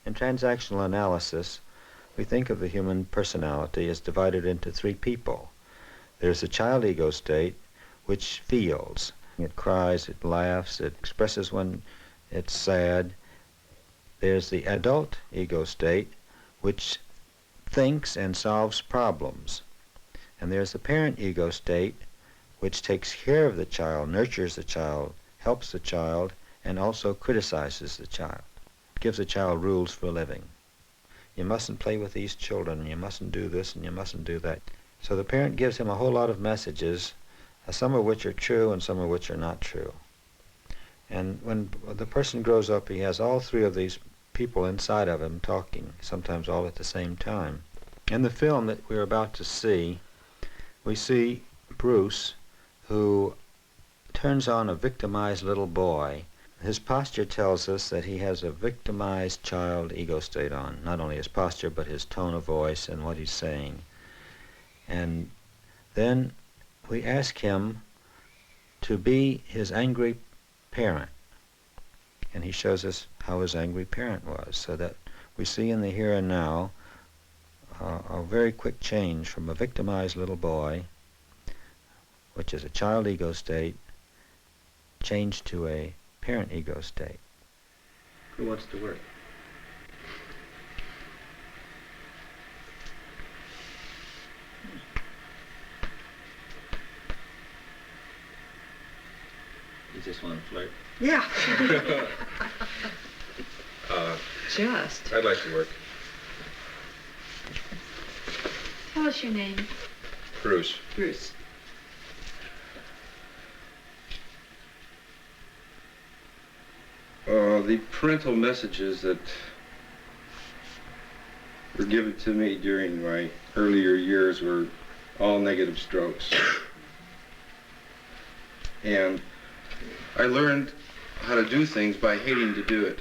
In transactional analysis, we think of the human personality as divided into three people. There's the child ego state, which feels. It cries, it laughs, it expresses when it's sad. There's the adult ego state, which thinks and solves problems. And there's the parent ego state, which takes care of the child, nurtures the child, helps the child, and also criticizes the child. Gives the child rules for a living. You mustn't play with these children, and you mustn't do this, and you mustn't do that. So the parent gives him a whole lot of messages, some of which are true and some of which are not true. And when the person grows up, he has all three of these people inside of him talking, sometimes all at the same time. In the film that we're about to see, we see Bruce, who turns on a victimized little boy. His posture tells us that he has a victimized child ego state on, not only his posture, but his tone of voice and what he's saying. And then we ask him to be his angry parent. And he shows us how his angry parent was, so that we see in the here and now a very quick change from a victimized little boy, which is a child ego state, changed to a parent ego state. Who wants to work? You just want to flirt? Yeah. Just. I'd like to work. Tell us your name. Bruce. Bruce. The parental messages that were given to me during my earlier years were all negative strokes. And I learned how to do things by hating to do it.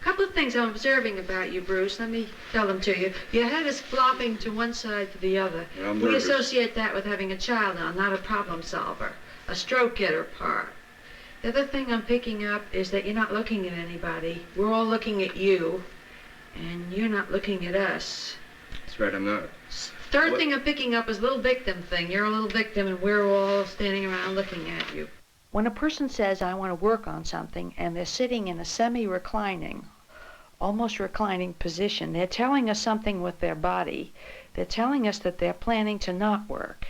A couple of things I'm observing about you, Bruce. Let me tell them to you. Your head is flopping to one side to the other. I'm We nervous. associate that with having a child now, not a problem solver, a stroke getter part. The other thing I'm picking up is that you're not looking at anybody. We're all looking at you, and you're not looking at us. That's right, I'm not. Third What? thing I'm picking up is little victim thing. You're a little victim, and we're all standing around looking at you. When a person says, I want to work on something, and they're sitting in a semi-reclining, almost reclining position, they're telling us something with their body. They're telling us that they're planning to not work.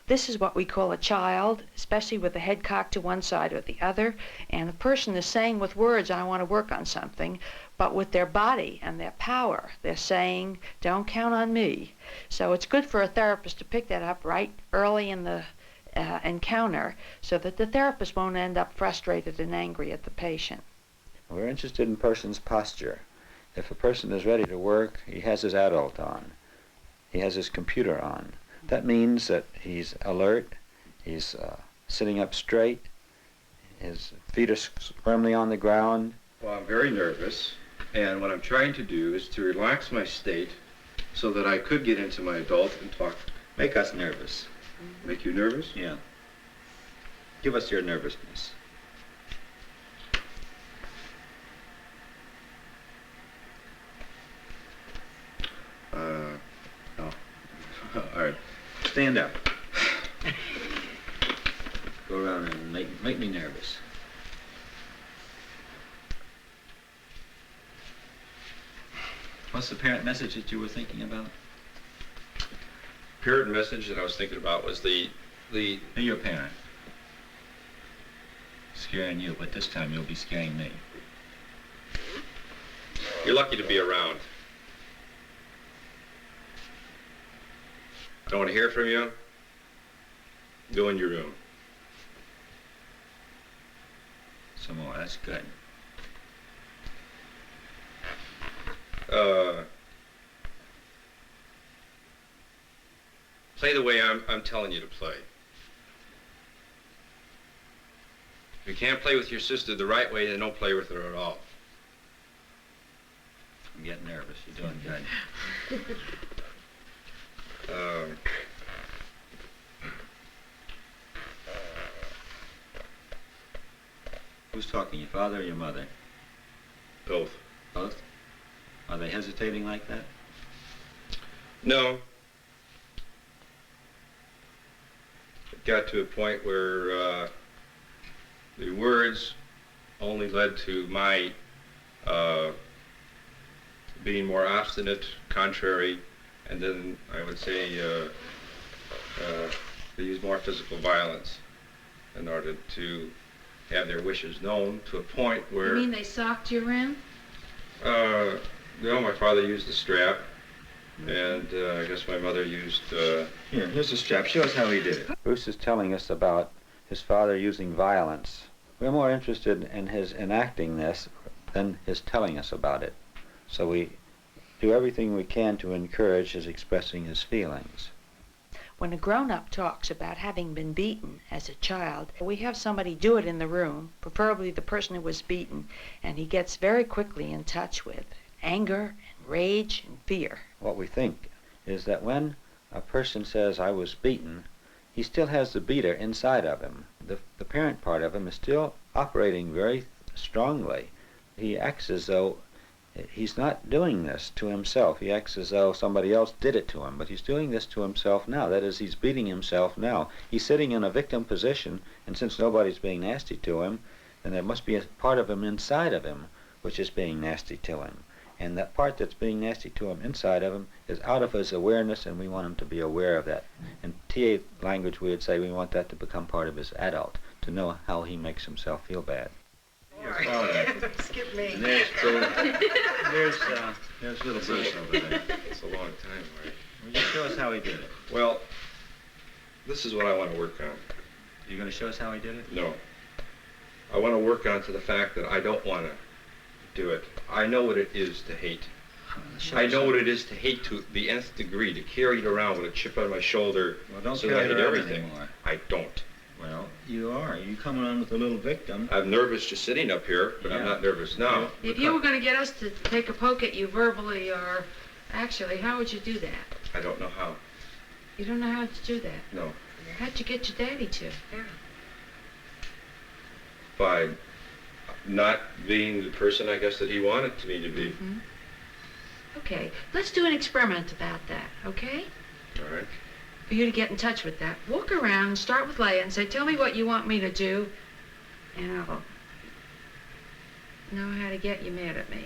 This is what we call a child, especially with the head cocked to one side or the other, and the person is saying with words, I want to work on something, but with their body and their power, they're saying, don't count on me. So it's good for a therapist to pick that up right early in the encounter so that the therapist won't end up frustrated and angry at the patient. We're interested in person's posture. If a person is ready to work, he has his adult on. He has his computer on. That means that he's alert, he's sitting up straight, his feet are firmly on the ground. Well, I'm very nervous, and what I'm trying to do is to relax my state so that I could get into my adult and talk. Make us nervous. Make you nervous? Yeah. Give us your nervousness. Oh. All right. Stand up. Go around and make me nervous. What's the parent message that you were thinking about? Parent message that I was thinking about was the You're a parent. scaring you, but this time you'll be scaring me. You're lucky to be around. I don't want to hear from you. Go in your room. Some more, that's good. Play the way I'm telling you to play. If you can't play with your sister the right way, then don't play with her at all. I'm getting nervous. You're doing good. Who's talking, your father or your mother? Both. Both? Are they hesitating like that? No. It got to a point where the words only led to my being more obstinate, contrary, and then I would say they use more physical violence in order to have their wishes known, to a point where... You mean they socked you around? No, my father used the strap, and I guess my mother used... Here's the strap. Show us how he did it. Bruce is telling us about his father using violence. We're more interested in his enacting this than his telling us about it. So we do everything we can to encourage his expressing his feelings. When a grown-up talks about having been beaten as a child, we have somebody do it in the room, preferably the person who was beaten, and he gets very quickly in touch with anger and rage and fear. What we think is that when a person says, I was beaten, he still has the beater inside of him. The parent part of him is still operating very strongly. He acts as though he's not doing this to himself. He acts as though somebody else did it to him, but he's doing this to himself now. That is, he's beating himself now. He's sitting in a victim position, and since nobody's being nasty to him, then there must be a part of him inside of him which is being nasty to him. And that part that's being nasty to him inside of him is out of his awareness, and we want him to be aware of that. In TA language, we would say we want that to become part of his adult, to know how he makes himself feel bad. Skip me. And there's little Bruce over there. It's a long time, right? Will you show us how he did it? Well, this is what I want to work on. You going to show us how he did it? No. I want to work on to the fact that I don't want to do it. I know what it is to hate. I know what it is to hate to the nth degree, to carry it around with a chip on my shoulder. Well, don't so that I carry it hate around everything. anymore. I don't. Well, you are. You come around with a little victim. I'm nervous just sitting up here, but I'm Yeah. not nervous now. If you were going to get us to take a poke at you verbally or actually, how would you do that? I don't know how. You don't know how to do that? No. How'd you get your daddy to? By not being the person, I guess, that he wanted me to be. Mm-hmm. Okay, let's do an experiment about that, okay? All right. For you to get in touch with that. Walk around and start with Leia and say, tell me what you want me to do, and I'll know how to get you mad at me.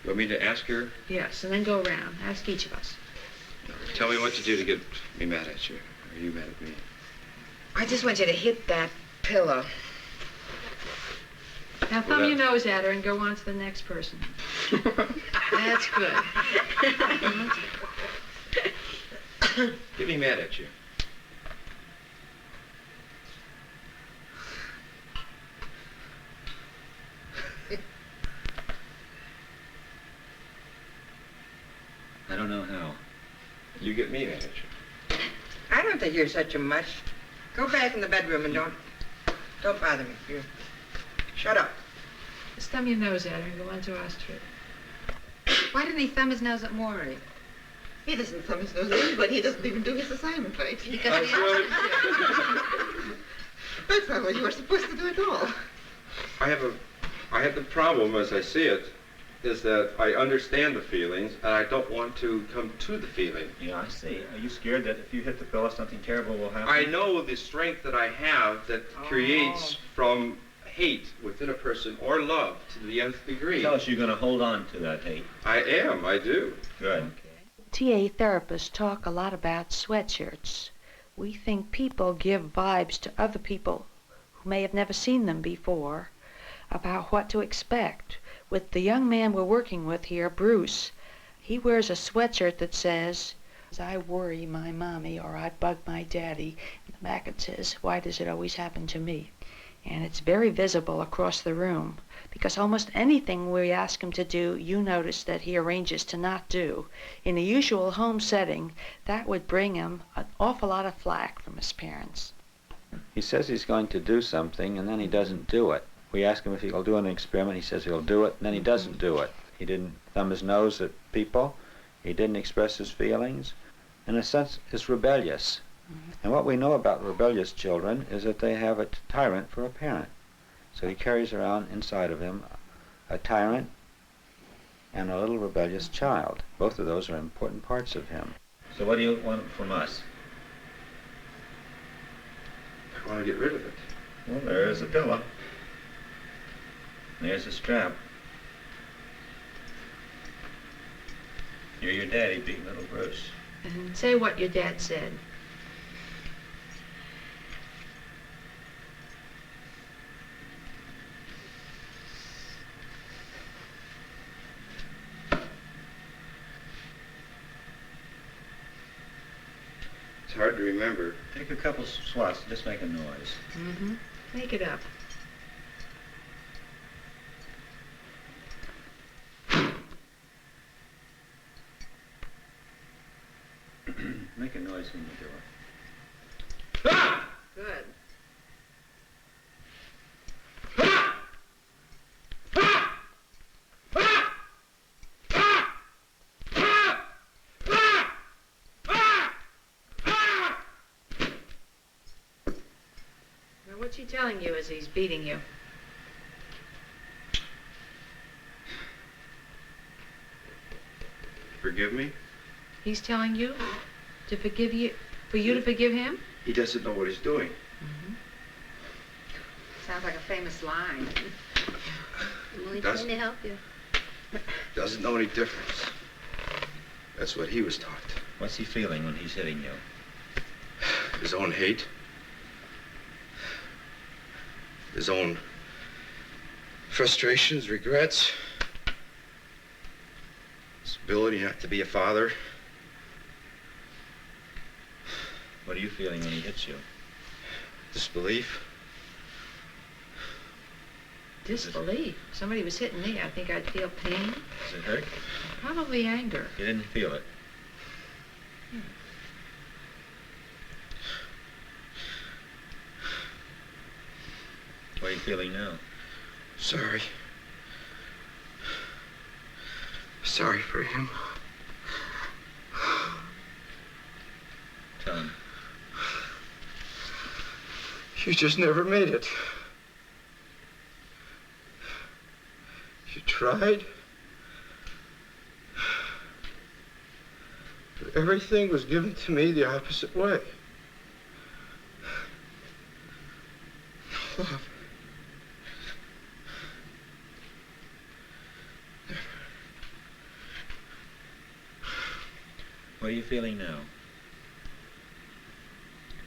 You want me to ask her? Yes, and then go around. Ask each of us. Tell me what to do to get me mad at you. Or you mad at me? I just want you to hit that pillow. Now thumb your nose at her and go on to the next person. That's good. Get me mad at you. I don't know how. You get me mad at you. I don't think you're such a much. Go back in the bedroom and don't bother me. You shut up. Just thumb your nose at her and go on to our strip. Why didn't he thumb his nose at Maury? He doesn't thumb his nose at anybody. He doesn't even do his assignment right. Because he asked That's not what you were supposed to do at all. I have the problem, as I see it, is that I understand the feelings, and I don't want to come to the feeling. Yeah, I see. Are you scared that if you hit the pillow, something terrible will happen? I know the strength that I have that creates from hate within a person or love to the nth degree. Tell us you're going to hold on to that hate. I am, I do. Good. TA therapists talk a lot about sweatshirts. We think people give vibes to other people who may have never seen them before, about what to expect. With the young man we're working with here, Bruce, he wears a sweatshirt that says, "I worry my mommy," or "I bug my daddy." In the back it says, "Why does it always happen to me?" And it's very visible across the room, because almost anything we ask him to do, you notice that he arranges to not do. In a usual home setting, that would bring him an awful lot of flack from his parents. He says he's going to do something, and then he doesn't do it. We ask him if he'll do an experiment. He says he'll do it, and then he doesn't do it. He didn't thumb his nose at people. He didn't express his feelings. In a sense, it's rebellious. And what we know about rebellious children is that they have a tyrant for a parent. So he carries around inside of him a tyrant and a little rebellious child. Both of those are important parts of him. So what do you want from us? I want to get rid of it. Well, there's a pillow. There's a strap. You're your daddy beating little Bruce. And say what your dad said. It's hard to remember. Take a couple swats, just make a noise. Mm-hmm. Make it up. Make a noise when you do it. Good. Now, what's he telling you as he's beating you? Forgive me? He's telling you to forgive you, for you to forgive him? He doesn't know what he's doing. Sounds like a famous line. Well, he's Does- trying to help you. Doesn't know any difference. That's what he was taught. What's he feeling when he's hitting you? His own hate. His own frustrations, regrets. His ability not to be a father. What are you feeling when he hits you? Disbelief. Disbelief. If somebody was hitting me, I think I'd feel pain. Does it hurt? Probably anger. You didn't feel it. What are you feeling now? Sorry. Sorry for him. Tell him. You just never made it. You tried. But everything was given to me the opposite way. Love. What are you feeling now?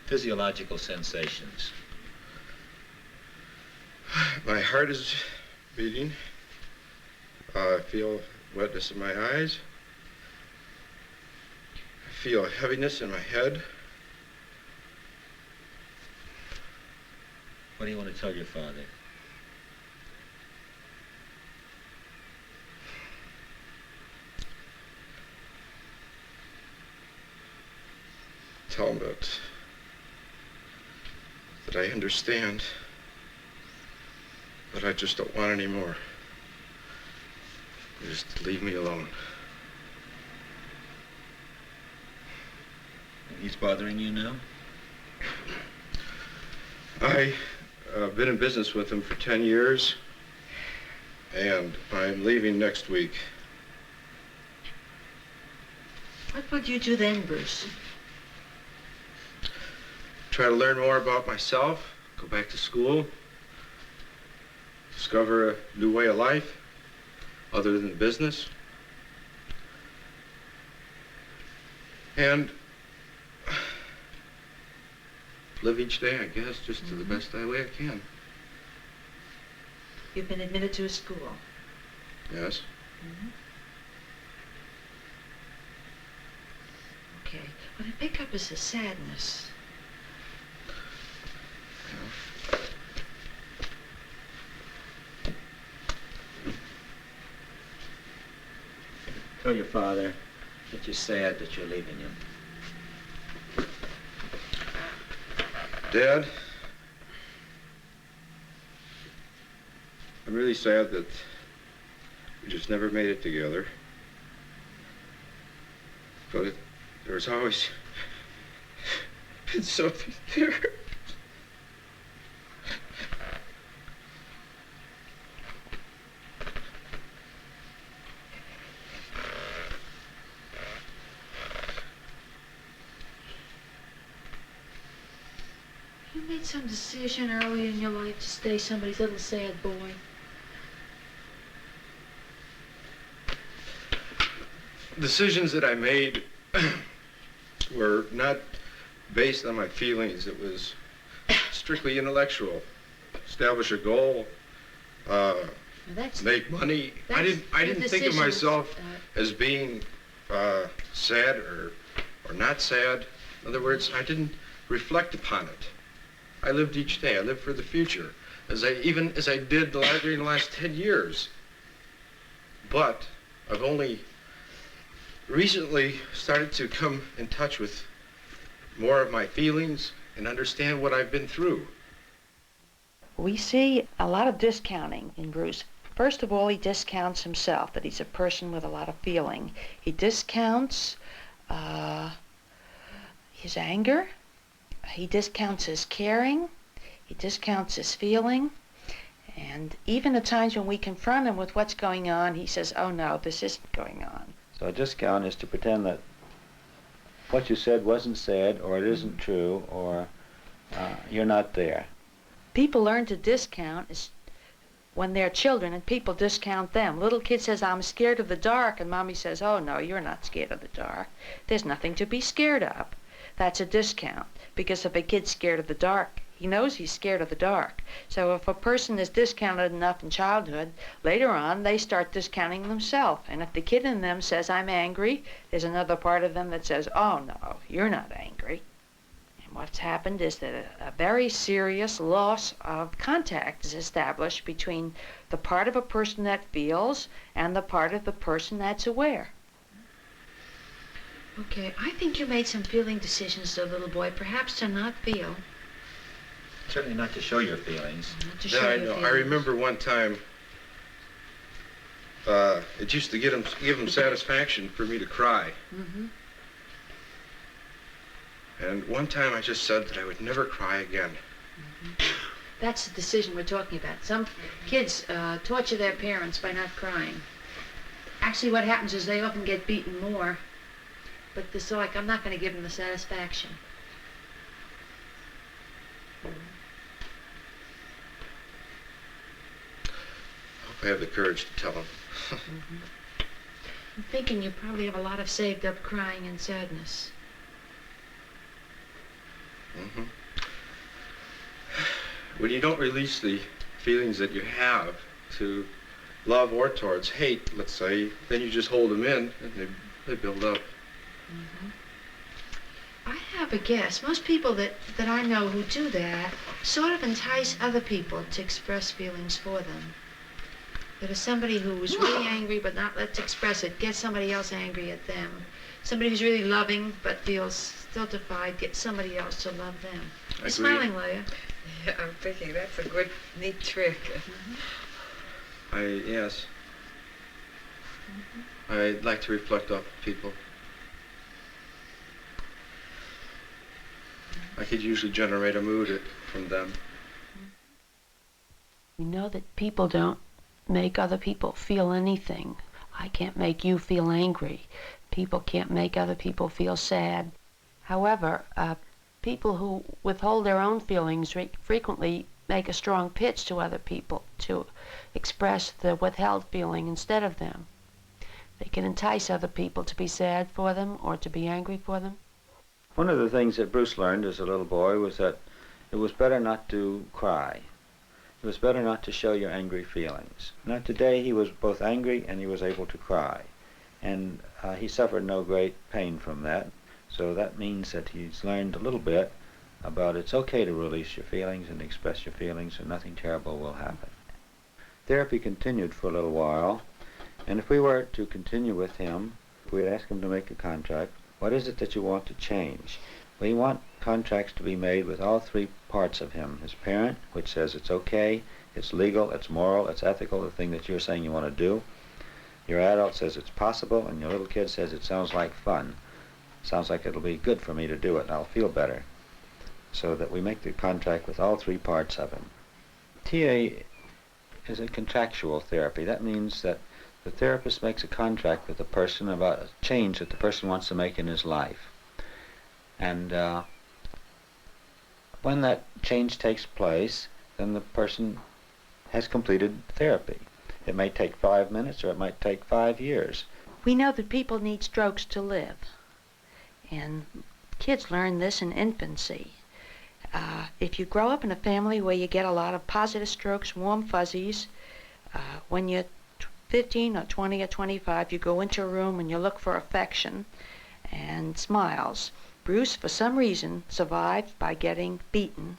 Physiological sensations. My heart is beating. I feel wetness in my eyes. I feel a heaviness in my head. What do you want to tell your father? Tell him that I understand, but I just don't want any more. Just leave me alone. He's bothering you now? I've been in business with him for 10 years, and I'm leaving next week. What would you do then, Bruce? Try to learn more about myself, go back to school, discover a new way of life other than business. And live each day, I guess, just to the best way I can. You've been admitted to a school. Yes. Okay. What I pick up is the sadness. Tell your father that you're sad that you're leaving him. Dad, I'm really sad that we just never made it together. But there's always been something there. You made some decision early in your life to stay somebody's little sad boy. Decisions that I made were not based on my feelings. It was strictly intellectual. Establish a goal, make money. I didn't think of myself as being sad or not sad. In other words, I didn't reflect upon it. I lived each day. I lived for the future, even as I did during the last 10 years. But I've only recently started to come in touch with more of my feelings and understand what I've been through. We see a lot of discounting in Bruce. First of all, he discounts himself, that he's a person with a lot of feeling. He discounts his anger. He discounts his caring. He discounts his feeling. And even at times when we confront him with what's going on, he says, oh no, this isn't going on. So a discount is to pretend that what you said wasn't said, or it isn't true, or you're not there. People learn to discount when they're children, and people discount them. Little kid says, I'm scared of the dark, and mommy says, oh no, you're not scared of the dark. There's nothing to be scared of. That's a discount, because if a kid's scared of the dark, he knows he's scared of the dark. So if a person is discounted enough in childhood, later on they start discounting themselves. And if the kid in them says, I'm angry, there's another part of them that says, oh no, you're not angry. And what's happened is that a very serious loss of contact is established between the part of a person that feels and the part of the person that's aware. Okay, I think you made some feeling decisions, though, little boy, perhaps to not feel. Certainly not to show your feelings. Not to Yeah, show I your know. feelings. I remember one time, it used to give him satisfaction for me to cry. And one time I just said that I would never cry again. That's the decision we're talking about. Some kids torture their parents by not crying. Actually, what happens is they often get beaten more. But they're so like, I'm not going to give them the satisfaction. I hope I have the courage to tell him. I'm thinking you probably have a lot of saved up crying and sadness. When you don't release the feelings that you have to love or towards hate, let's say, then you just hold them in and they build up. I have a guess. Most people that I know who do that sort of entice other people to express feelings for them. That is somebody who is really angry but not let to express it, get somebody else angry at them. Somebody who's really loving but feels stultified, get somebody else to love them. You're smiling, Leah. Yeah, I'm thinking that's a good, neat trick. Yes. I like to reflect off people. I could usually generate a mood from them. We know that people don't make other people feel anything. I can't make you feel angry. People can't make other people feel sad. However, people who withhold their own feelings frequently make a strong pitch to other people to express the withheld feeling instead of them. They can entice other people to be sad for them or to be angry for them. One of the things that Bruce learned as a little boy was that it was better not to cry. It was better not to show your angry feelings. Now today he was both angry and he was able to cry. And he suffered no great pain from that. So that means that he's learned a little bit about it's okay to release your feelings and express your feelings and nothing terrible will happen. Therapy continued for a little while, and if we were to continue with him, we'd ask him to make a contract. What is it that you want to change? We want contracts to be made with all three parts of him. His parent, which says it's okay, it's legal, it's moral, it's ethical, the thing that you're saying you want to do. Your adult says it's possible, and your little kid says it sounds like fun. Sounds like it'll be good for me to do it, and I'll feel better. So that we make the contract with all three parts of him. TA is a contractual therapy. That means that the therapist makes a contract with the person about a change that the person wants to make in his life. And when that change takes place, then the person has completed therapy. It may take 5 minutes or it might take 5 years. We know that people need strokes to live. And kids learn this in infancy. If you grow up in a family where you get a lot of positive strokes, warm fuzzies, when you're 15 or 20 or 25, you go into a room and you look for affection and smiles. Bruce, for some reason, survived by getting beaten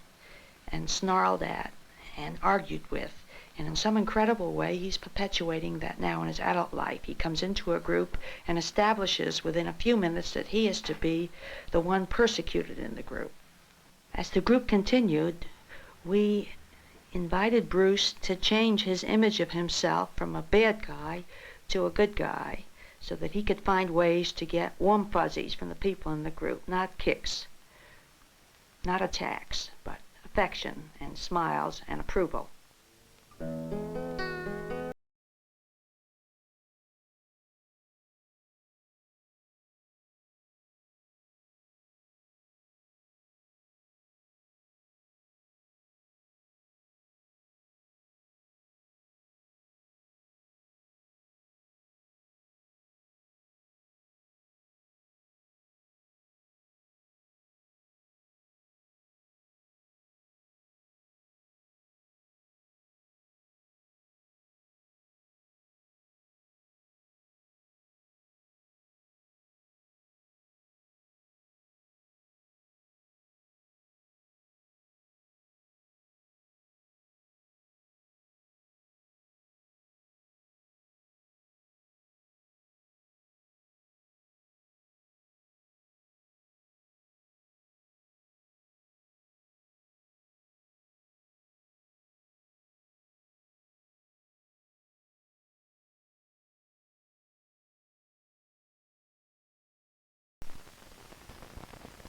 and snarled at and argued with. And in some incredible way, he's perpetuating that now in his adult life. He comes into a group and establishes within a few minutes that he is to be the one persecuted in the group. As the group continued, we invited Bruce to change his image of himself from a bad guy to a good guy so that he could find ways to get warm fuzzies from the people in the group, not kicks, not attacks, but affection and smiles and approval.